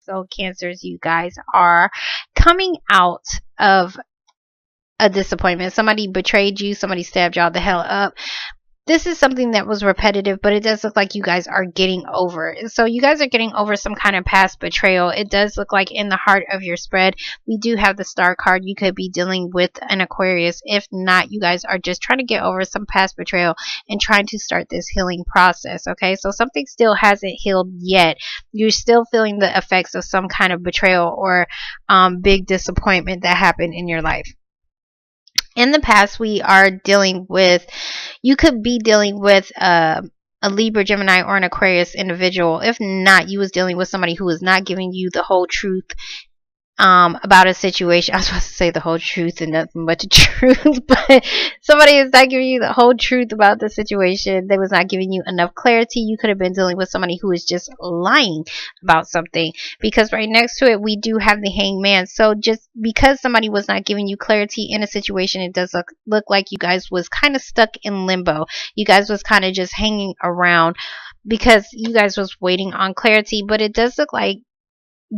So Cancers, you guys are coming out of a disappointment. Somebody betrayed you. Somebody stabbed y'all the hell up. This is something that was repetitive, but it does look like you guys are getting over it. So you guys are getting over some kind of past betrayal. It does look like in the heart of your spread, we do have the Star card. You could be dealing with an Aquarius. If not, you guys are just trying to get over some past betrayal and trying to start this healing process. Okay, so something still hasn't healed yet. You're still feeling the effects of some kind of betrayal or big disappointment that happened in your life. In the past, we are dealing with, you could be dealing with a Libra, Gemini, or an Aquarius individual. If not, you was dealing with somebody who was not giving you the whole truth about a situation. I was supposed to say the whole truth and nothing but the truth, but somebody is not giving you the whole truth about the situation. They was not giving you enough clarity. You could have been dealing with somebody who is just lying about something, because right next to it we do have the Hangman. So just because somebody was not giving you clarity in a situation, it does look like you guys was kind of stuck in limbo. You guys was kind of just hanging around because you guys was waiting on clarity. But it does look like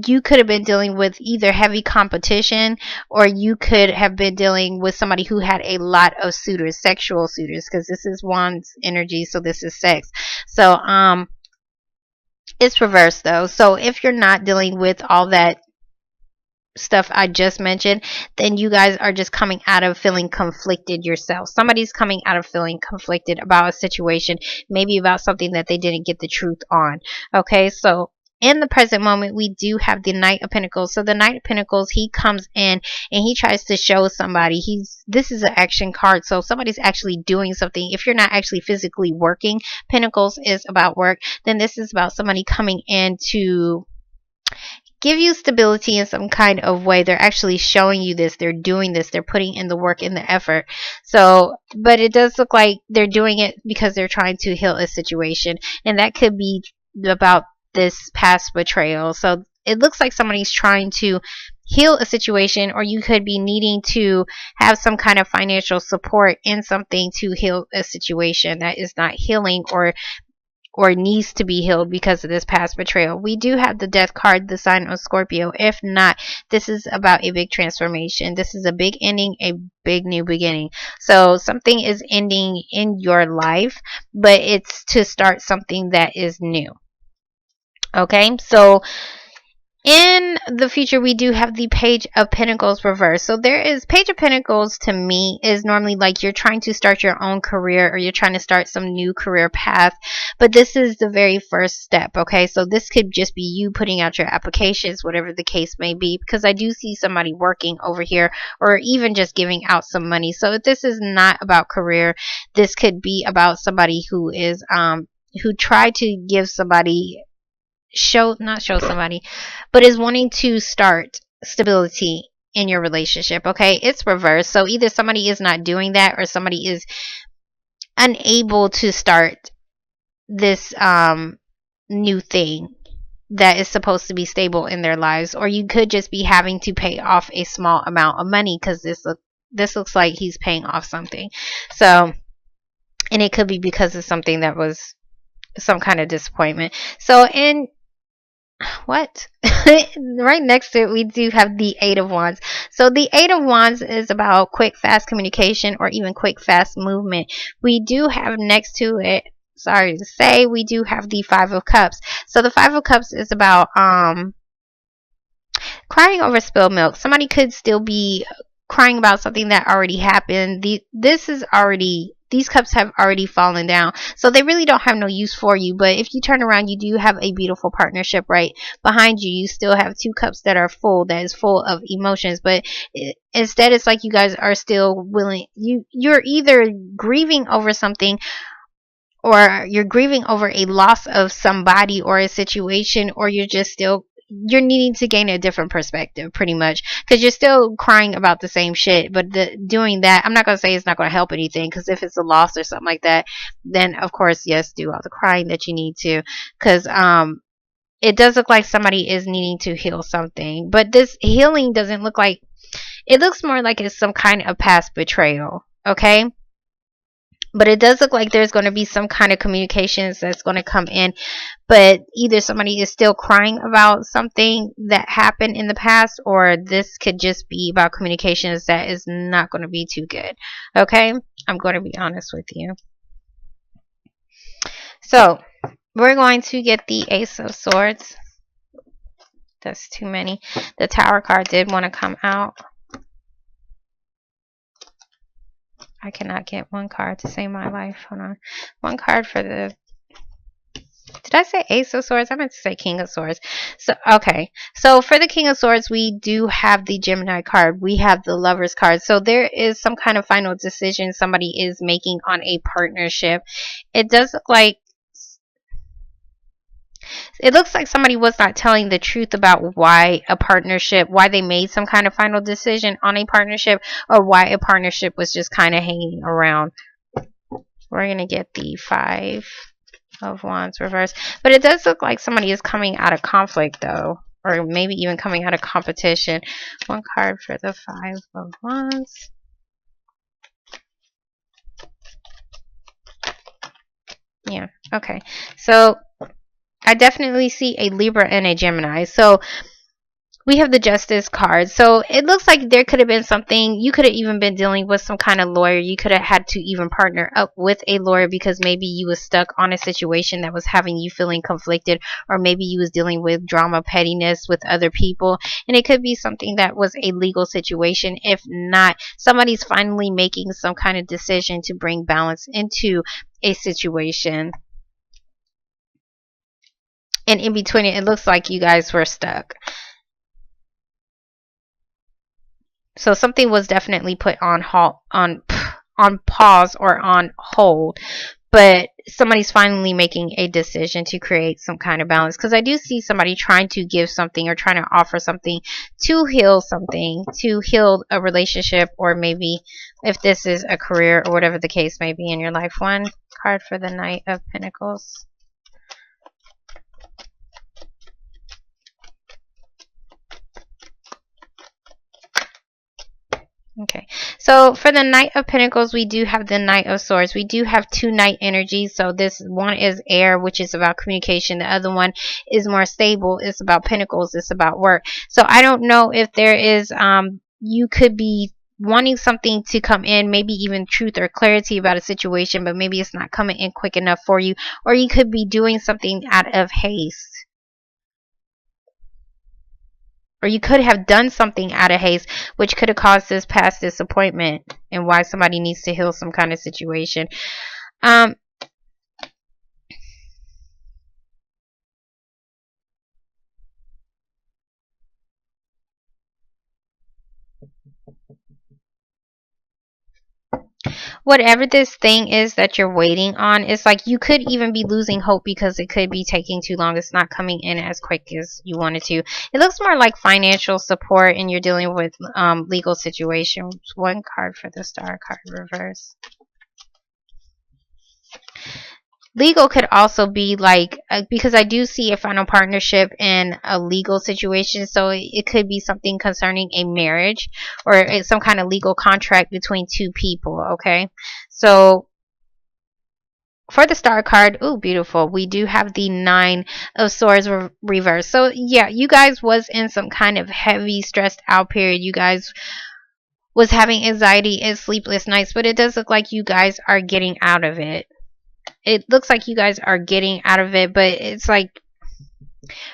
you could have been dealing with either heavy competition, or you could have been dealing with somebody who had a lot of suitors, sexual suitors, because this is Wands energy, so this is sex. So it's reversed though. So if you're not dealing with all that stuff I just mentioned, then you guys are just coming out of feeling conflicted yourself. Somebody's coming out of feeling conflicted about a situation, maybe about something that they didn't get the truth on. Okay, so in the present moment, we do have the Knight of Pentacles. So the Knight of Pentacles, he comes in and he tries to show somebody. This is an action card. So somebody's actually doing something. If you're not actually physically working, Pentacles is about work. Then this is about somebody coming in to give you stability in some kind of way. They're actually showing you this. They're doing this. They're putting in the work and the effort. So, but it does look like they're doing it because they're trying to heal a situation. And that could be about this past betrayal. So it looks like somebody's trying to heal a situation, or you could be needing to have some kind of financial support in something to heal a situation that is not healing or needs to be healed because of this past betrayal. We do have the Death card, the sign of Scorpio. If not, this is about a big transformation. This is a big ending, a big new beginning. So something is ending in your life, but it's to start something that is new. Okay, so in the future, we do have the Page of Pentacles reversed. So there is Page of Pentacles, to me, is normally like you're trying to start your own career, or you're trying to start some new career path. But this is the very first step. Okay, so this could just be you putting out your applications, whatever the case may be, because I do see somebody working over here, or even just giving out some money. So if this is not about career, this could be about somebody who is who tried to give somebody not show somebody, but is wanting to start stability in your relationship. Okay, it's reversed. So either somebody is not doing that, or somebody is unable to start this new thing that is supposed to be stable in their lives. Or you could just be having to pay off a small amount of money, because this looks like he's paying off something. So, and it could be because of something that was some kind of disappointment. So in what right next to it, we do have the Eight of Wands. So the Eight of Wands is about quick, fast communication, or even quick, fast movement. We do have next to it, sorry to say, we do have the Five of Cups. So the Five of Cups is about crying over spilled milk. Somebody could still be crying about something that already happened. These cups have already fallen down, so they really don't have no use for you. But if you turn around, you do have a beautiful partnership right behind you. You still have two cups that are full, that is full of emotions. But instead, it's like you guys are still willing. You're either grieving over something, or you're grieving over a loss of somebody or a situation, or you're needing to gain a different perspective, pretty much, because you're still crying about the same shit. But doing that, I'm not going to say it's not going to help anything, because if it's a loss or something like that, then of course, yes, do all the crying that you need to, because it does look like somebody is needing to heal something. But this healing doesn't look like, it looks more like it's some kind of past betrayal. Okay, But it does look like there's going to be some kind of communications that's going to come in, but either somebody is still crying about something that happened in the past, or this could just be about communications that is not going to be too good. Okay, I'm going to be honest with you. So we're going to get the Ace of Swords. That's too many. The Tower card did want to come out. I cannot get one card to save my life. Hold on. One card for the... Did I say Ace of Swords? I meant to say King of Swords. So, okay. So, for the King of Swords, we do have the Gemini card. We have the Lovers card. So, there is some kind of final decision somebody is making on a partnership. It does look like... It looks like somebody was not telling the truth about why a partnership, why they made some kind of final decision on a partnership, or why a partnership was just kind of hanging around. We're going to get the Five of Wands reverse. But it does look like somebody is coming out of conflict, though. Or maybe even coming out of competition. One card for the Five of Wands. Yeah, okay. So I definitely see a Libra and a Gemini. So we have the Justice card. So it looks like there could have been something. You could have even been dealing with some kind of lawyer. You could have had to even partner up with a lawyer because maybe you was stuck on a situation that was having you feeling conflicted, or maybe you was dealing with drama, pettiness with other people. And it could be something that was a legal situation. If not, somebody's finally making some kind of decision to bring balance into a situation. And in between it, it looks like you guys were stuck. So something was definitely put on pause or on hold. But somebody's finally making a decision to create some kind of balance. Because I do see somebody trying to give something or trying to offer something to heal something, to heal a relationship, or maybe if this is a career or whatever the case may be in your life. One card for the Knight of Pentacles. Okay, so for the Knight of Pentacles, we do have the Knight of Swords. We do have two Knight energies. So this one is air, which is about communication. The other one is more stable. It's about Pentacles. It's about work. So I don't know if there is, you could be wanting something to come in, maybe even truth or clarity about a situation, but maybe it's not coming in quick enough for you. Or you could be doing something out of haste. Or you could have done something out of haste, which could have caused this past disappointment, and why somebody needs to heal some kind of situation. Whatever this thing is that you're waiting on, it's like you could even be losing hope because it could be taking too long. It's not coming in as quick as you wanted to. It looks more like financial support, and you're dealing with legal situations. One card for the Star card reverse. Legal could also be like, because I do see a final partnership in a legal situation. So it could be something concerning a marriage, or it's some kind of legal contract between two people. Okay. So for the Star card, oh, beautiful. We do have the Nine of Swords reverse. So yeah, you guys was in some kind of heavy, stressed out period. You guys was having anxiety and sleepless nights, but it does look like you guys are getting out of it. It looks like you guys are getting out of it, but it's like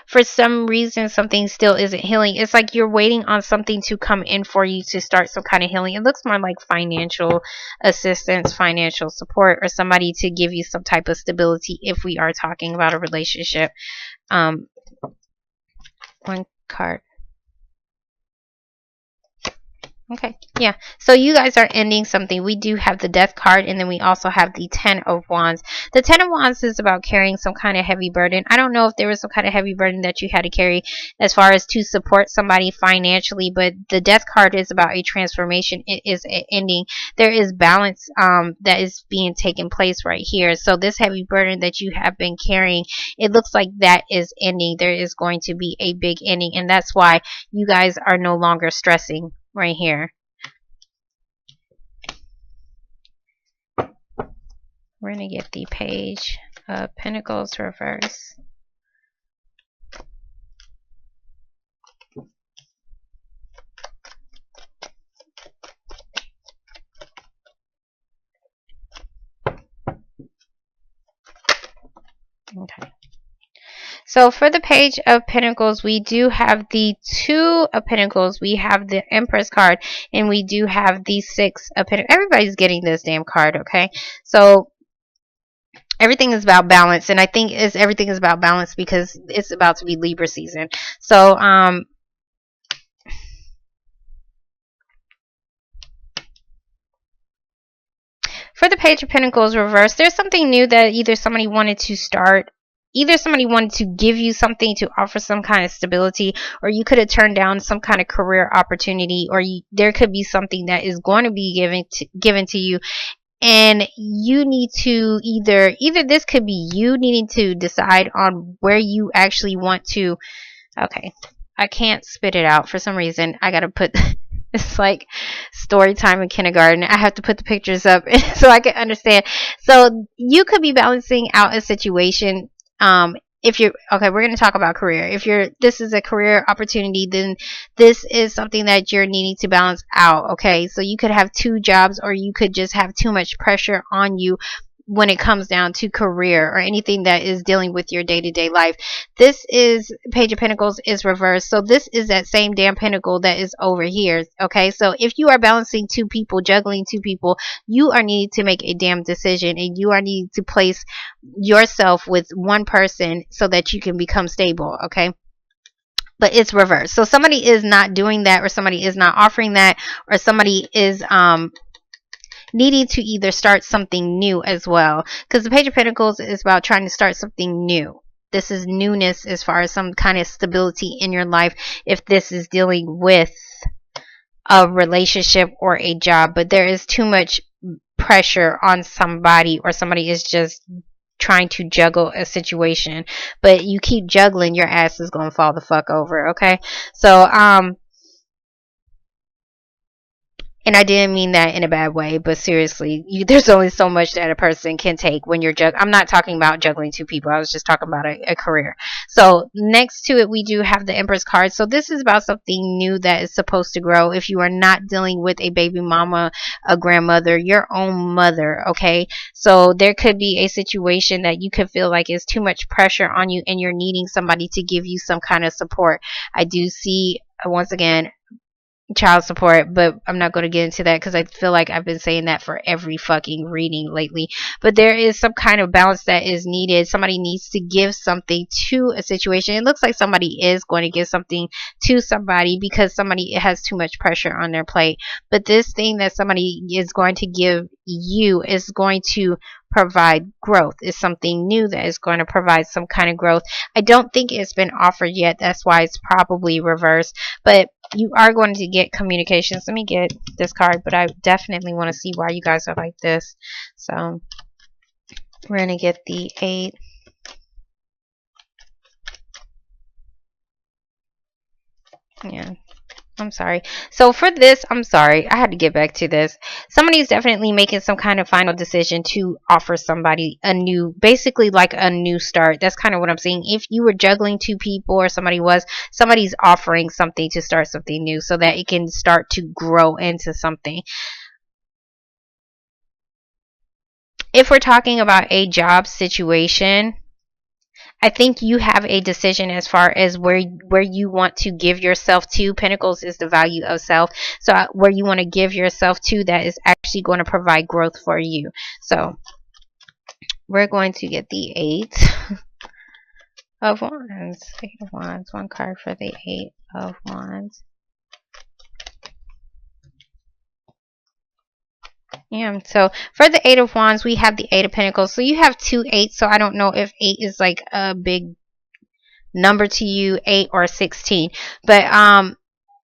for some reason something still isn't healing. It's like you're waiting on something to come in for you to start some kind of healing. It looks more like financial assistance, financial support, or somebody to give you some type of stability if we are talking about a relationship. One card. Okay, yeah. So you guys are ending something. We do have the Death card, and then we also have the Ten of Wands. The Ten of Wands is about carrying some kind of heavy burden. I don't know if there was some kind of heavy burden that you had to carry as far as to support somebody financially, but the Death card is about a transformation. It is an ending. There is balance that is being taken place right here. So this heavy burden that you have been carrying, it looks like that is ending. There is going to be a big ending, and that's why you guys are no longer stressing right here. We're going to get the Page of Pentacles reverse. Okay. So for the Page of Pentacles, we do have the Two of Pentacles. We have the Empress card, and we do have the Six of Pentacles. Everybody's getting this damn card, okay? So everything is about balance, and I think everything is about balance because it's about to be Libra season. So for the Page of Pentacles reverse, there's something new that either somebody wanted to start, either somebody wanted to give you something to offer some kind of stability, or you could have turned down some kind of career opportunity, or there could be something that is going to be given to you, and you need to either this could be you needing to decide on where you actually want to. Okay, I can't spit it out for some reason. I gotta put it's like story time in kindergarten. I have to put the pictures up so I can understand. So you could be balancing out a situation. If you're okay, we're going to talk about career. If this is a career opportunity, then this is something that you're needing to balance out. Okay, so you could have two jobs, or you could just have too much pressure on you when it comes down to career or anything that is dealing with your day-to-day life. This is Page of Pentacles is reversed, so this is that same damn pentacle that is over here. Okay, so if you are balancing two people, juggling two people, you are needing to make a damn decision, and you are needing to place yourself with one person so that you can become stable. Okay, but it's reversed, so somebody is not doing that, or somebody is not offering that, or somebody is needing to either start something new as well, because the Page of Pentacles is about trying to start something new. This is newness as far as some kind of stability in your life, if this is dealing with a relationship or a job. But there is too much pressure on somebody, or somebody is just trying to juggle a situation, but you keep juggling, your ass is gonna fall the fuck over. Okay, so and I didn't mean that in a bad way, but seriously, there's only so much that a person can take when you're I'm not talking about juggling two people. I was just talking about a career. So next to it, we do have the Empress card. So this is about something new that is supposed to grow. If you are not dealing with a baby mama, a grandmother, your own mother, okay? So there could be a situation that you could feel like is too much pressure on you, and you're needing somebody to give you some kind of support. I do see, once again, child support, but I'm not going to get into that because I feel like I've been saying that for every fucking reading lately. But there is some kind of balance that is needed. Somebody needs to give something to a situation. It looks like somebody is going to give something to somebody because somebody has too much pressure on their plate. But this thing that somebody is going to give you is going to provide growth. Is something new that is going to provide some kind of growth. I don't think it's been offered yet. That's why it's probably reversed. But you are going to get communications. Let me get this card, but I definitely want to see why you guys are like this. So we're going to get the 8. Yeah. I'm sorry. So for this, I'm sorry. I had to get back to this. Somebody's definitely making some kind of final decision to offer somebody a new, basically like a new start. That's kind of what I'm saying. If you were juggling two people, or somebody's offering something to start something new so that it can start to grow into something. If we're talking about a job situation, I think you have a decision as far as where you want to give yourself to. Pentacles is the value of self. So where you want to give yourself to, that is actually going to provide growth for you. So we're going to get the 8 of Wands. 8 of Wands. One card for the 8 of Wands. Yeah, so for the 8 of Wands, we have the 8 of Pentacles. So you have 2 8s, so I don't know if 8 is like a big number to you, 8 or 16. But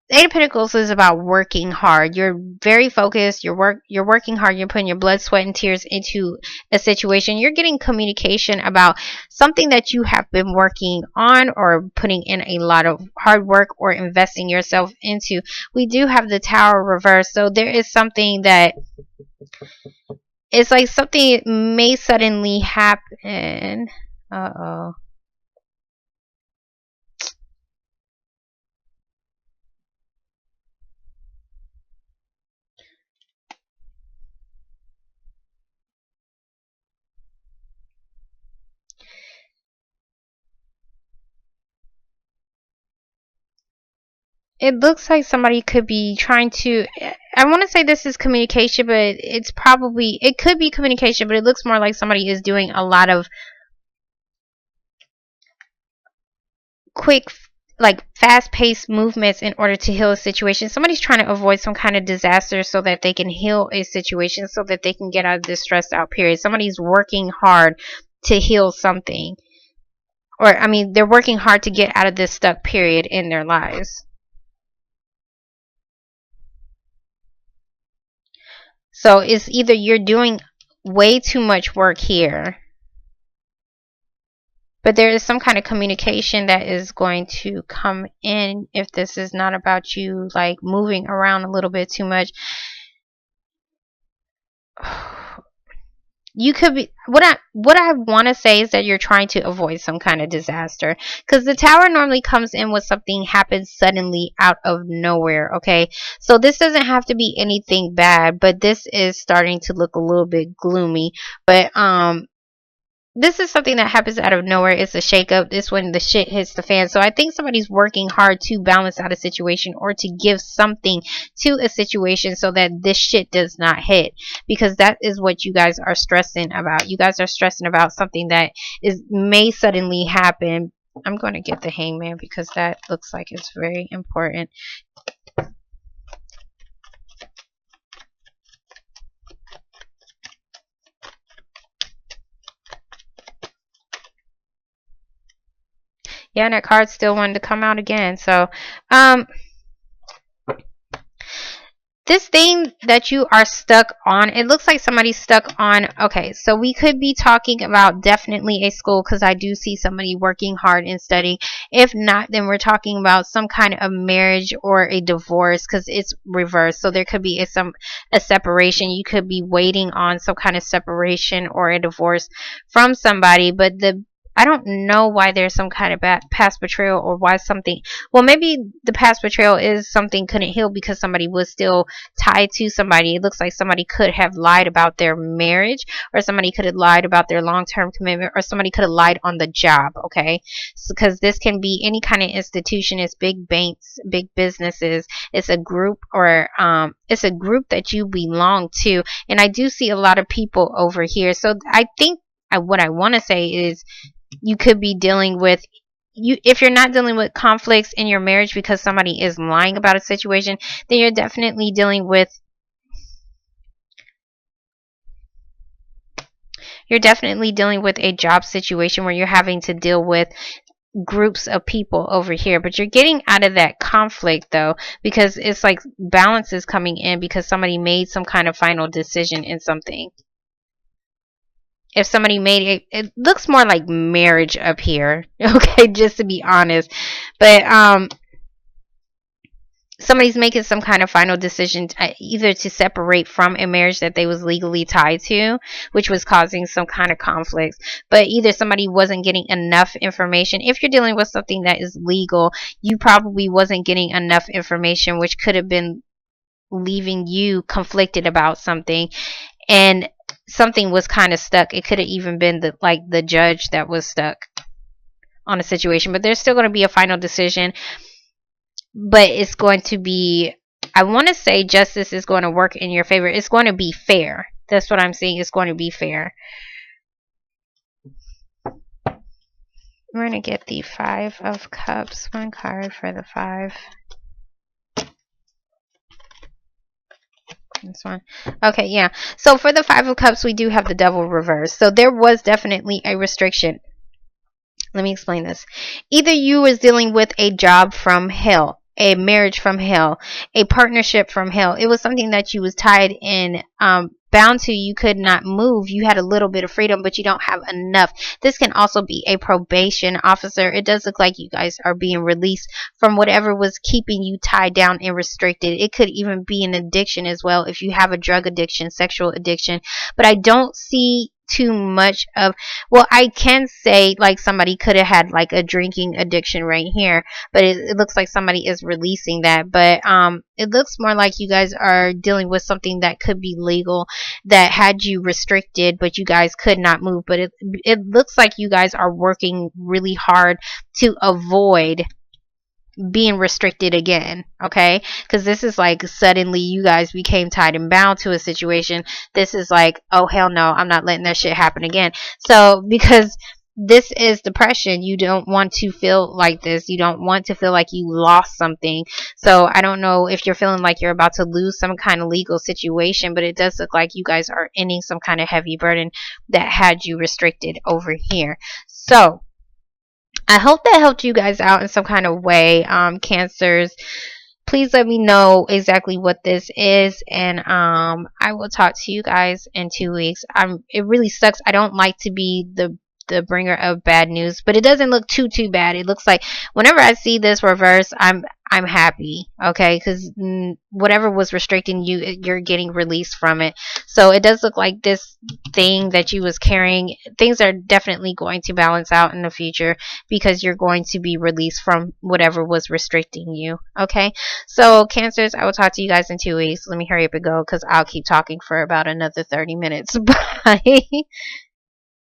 8 of Pentacles is about working hard. You're very focused. You're working hard. You're putting your blood, sweat, and tears into a situation. You're getting communication about something that you have been working on, or putting in a lot of hard work, or investing yourself into. We do have the Tower reversed, so there is something that It's like something may suddenly happen. Uh-oh. It looks like somebody could be trying to. I want to say this is communication, but it could be communication, but it looks more like somebody is doing a lot of quick, like fast paced movements in order to heal a situation. Somebody's trying to avoid some kind of disaster so that they can heal a situation, so that they can get out of this stressed out period. Somebody's working hard to heal something. Or, I mean, they're working hard to get out of this stuck period in their lives. So it's either you're doing way too much work here, but there is some kind of communication that is going to come in if this is not about you like moving around a little bit too much. You could be what I want to say is that you're trying to avoid some kind of disaster, because the tower normally comes in when something happens suddenly out of nowhere. Okay, so this doesn't have to be anything bad, but this is starting to look a little bit gloomy. But this is something that happens out of nowhere. It's a shakeup. This when the shit hits the fan. So I think somebody's working hard to balance out a situation, or to give something to a situation so that this shit does not hit. Because that is what you guys are stressing about. You guys are stressing about something that may suddenly happen. I'm going to get the hangman because that looks like it's very important. Yeah, and that card still wanted to come out again. So, this thing that you are stuck on, it looks like somebody's stuck on. Okay, so we could be talking about definitely a school, because I do see somebody working hard and studying. If not, then we're talking about some kind of marriage or a divorce, because it's reversed. So there could be a separation. You could be waiting on some kind of separation or a divorce from somebody, but I don't know why there's some kind of past betrayal, or why something. Well, maybe the past betrayal is something couldn't heal because somebody was still tied to somebody. It looks like somebody could have lied about their marriage, or somebody could have lied about their long-term commitment, or somebody could have lied on the job. Okay, because this can be any kind of institution. It's big banks, big businesses. It's a group, or it's a group that you belong to. And I do see a lot of people over here. So I think what I want to say is, you could be dealing with, if you're not dealing with conflicts in your marriage because somebody is lying about a situation, then you're definitely dealing with a job situation where you're having to deal with groups of people over here. But you're getting out of that conflict though, because it's like balance is coming in because somebody made some kind of final decision in something. If somebody made it looks more like marriage up here. Okay, just to be honest. But somebody's making some kind of final decision, either to separate from a marriage that they was legally tied to, which was causing some kind of conflicts. But either somebody wasn't getting enough information. If you're dealing with something that is legal, you probably wasn't getting enough information, which could have been leaving you conflicted about something, and something was kind of stuck. It could have even been the judge that was stuck on a situation, but there's still going to be a final decision. But it's going to be, I want to say justice is going to work in your favor. It's going to be fair. That's what I'm saying. It's going to be fair. We're going to get the 5 of Cups. One card for the 5. This one. Okay, yeah. So for the 5 of Cups, we do have the Devil reversed. So there was definitely a restriction. Let me explain this. Either you was dealing with a job from hell. a marriage from hell, a partnership from hell. It was something that you was tied in, bound to. You could not move. You had a little bit of freedom, but you don't have enough. This can also be a probation officer. It does look like you guys are being released from whatever was keeping you tied down and restricted. It could even be an addiction as well, if you have a drug addiction, sexual addiction. But I don't see too much of, well, I can say like somebody could have had like a drinking addiction right here, but it looks like somebody is releasing that. But it looks more like you guys are dealing with something that could be legal, that had you restricted, but you guys could not move. But it looks like you guys are working really hard to avoid being restricted again, okay? Because this is like suddenly you guys became tied and bound to a situation. This is like, oh hell no, I'm not letting that shit happen again. So because this is depression, you don't want to feel like this. You don't want to feel like you lost something. So I don't know if you're feeling like you're about to lose some kind of legal situation, but it does look like you guys are ending some kind of heavy burden that had you restricted over here. So I hope that helped you guys out in some kind of way, Cancers. Please let me know exactly what this is, and I will talk to you guys in 2 weeks. It really sucks. I don't like to be the bringer of bad news, but it doesn't look too bad. It looks like whenever I see this reverse, I'm happy, okay, because whatever was restricting you, you're getting released from it. So it does look like this thing that you was carrying, things are definitely going to balance out in the future, because you're going to be released from whatever was restricting you, okay? So Cancers, I will talk to you guys in 2 weeks. Let me hurry up and go, because I'll keep talking for about another 30 minutes. Bye.